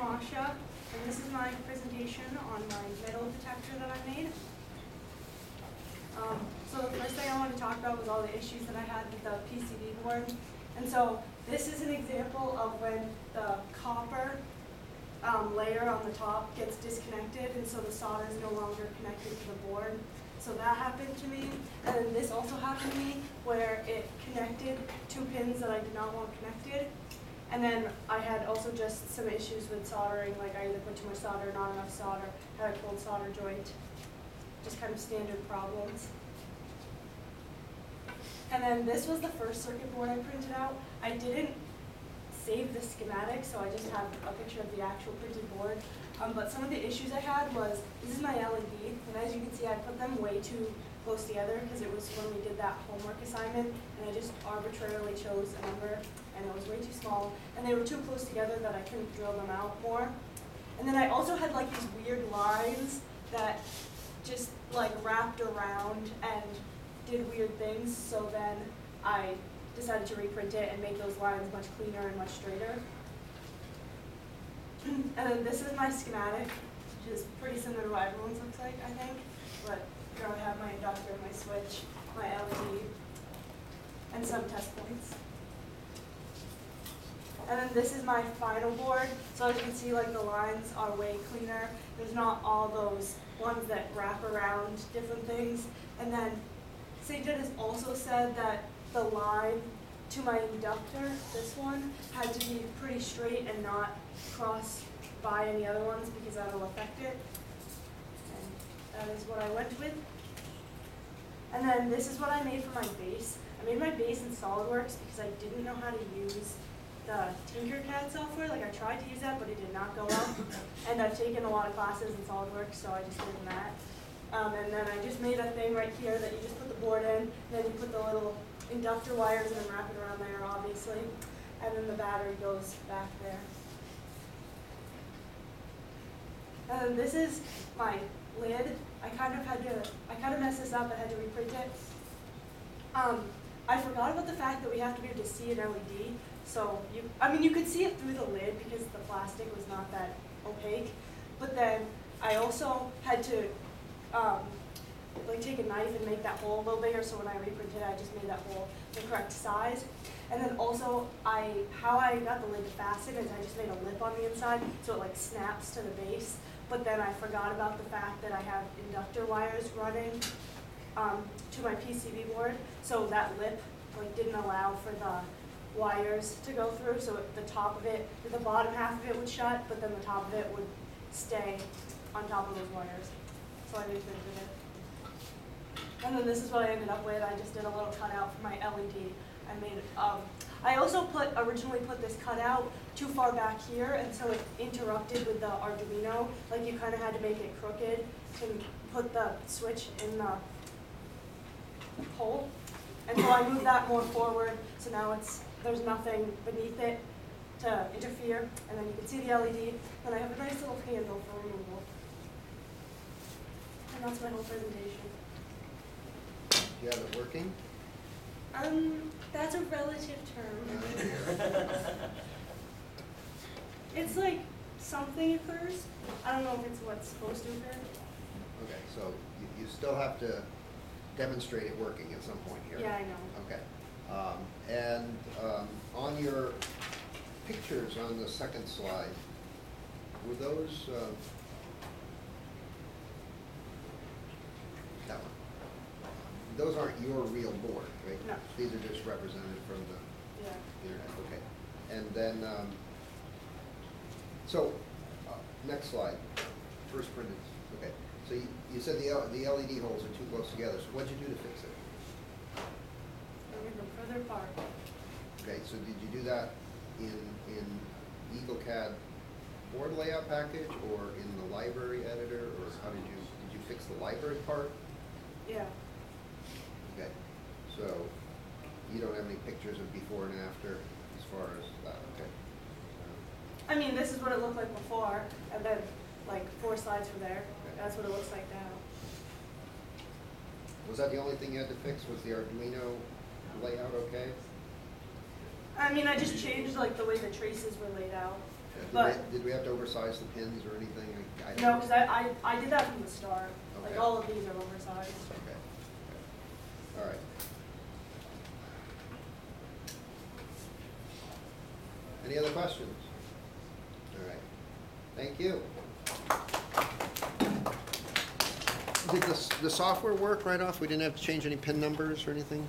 Masha, and this is my presentation on my metal detector that I made. So the first thing I want to talk about was all the issues that I had with the PCB board. And so this is an example of when the copper layer on the top gets disconnected, and so the solder is no longer connected to the board. So that happened to me, and then this also happened to me where it connected two pins that I did not want connected. And then I had also just some issues with soldering, like I either put too much solder, not enough solder, had a cold solder joint, just kind of standard problems. And then this was the first circuit board I printed out. I didn't save the schematic, so I just have a picture of the actual printed board. But some of the issues I had was, this is my LED, and as you can see I put them way too close together because it was when we did that homework assignment, and I just arbitrarily chose a number, and it was way too small, and they were too close together that I couldn't drill them out more. And then I also had like these weird lines that just like wrapped around and did weird things, so then I decided to reprint it and make those lines much cleaner and much straighter. And then this is my schematic, which is pretty similar to what everyone's looks like, I think. But here I have my inductor, my switch, my LED, and some test points. And then this is my final board. So as you can see, like the lines are way cleaner. There's not all those ones that wrap around different things. And then Satan has also said that the line to my inductor, this one, had to be pretty straight and not cross by any other ones because that will affect it. And that is what I went with. And then this is what I made for my base. I made my base in SolidWorks because I didn't know how to use the Tinkercad software. Like I tried to use that, but it did not go well. And I've taken a lot of classes in SolidWorks, so I just did that. And then I just made a thing right here that you just put the board in, and then you put the little inductor wires and then wrap it around there, obviously. And then the battery goes back there. And then this is my lid. I kind of messed this up. I had to reprint it. I forgot about the fact that we have to be able to see an LED. So you could see it through the lid because the plastic was not that opaque. But then I also had to like take a knife and make that hole a little bigger, so when I reprinted it, I just made that hole the correct size. And then also, how I got the lid to fasten is I just made a lip on the inside, so it like snaps to the base. But then I forgot about the fact that I have inductor wires running to my PCB board, so that lip like didn't allow for the wires to go through, so the top of it, the bottom half of it would shut, but then the top of it would stay on top of those wires. So I reprinted it. And then this is what I ended up with. I just did a little cutout for my LED. I also originally put this cutout too far back here, and so it interrupted with the Arduino. Like you kind of had to make it crooked to put the switch in the hole. And so I moved that more forward, so now there's nothing beneath it to interfere. And then you can see the LED. And I have a nice little handle for removal. And that's my whole presentation. Do you have it working? That's a relative term. It's like something occurs. I don't know if it's what's supposed to occur. Okay, so you still have to demonstrate it working at some point here. Yeah, I know. Okay. On your pictures on the second slide, were those, that one? Those aren't your real board, right? No. These are just represented from the internet, okay. And then, next slide, first printed, okay. So you said the LED holes are too close together, so what'd you do to fix it? I made them further apart. Okay, so did you do that in EagleCAD board layout package or in the library editor, or how did you fix the library part? Yeah. Okay, so you don't have any pictures of before and after as far as that, okay. I mean, this is what it looked like before, and then like 4 slides from there. Okay. That's what it looks like now. Was that the only thing you had to fix? Was the Arduino layout okay? I mean, I just changed like the way the traces were laid out. Okay. But, Did we have to oversize the pins or anything? I don't no, know. because I did that from the start. Okay. Like, all of these are oversized. Okay. All right. Any other questions? All right. Thank you. Did the software work right off? We didn't have to change any pin numbers or anything?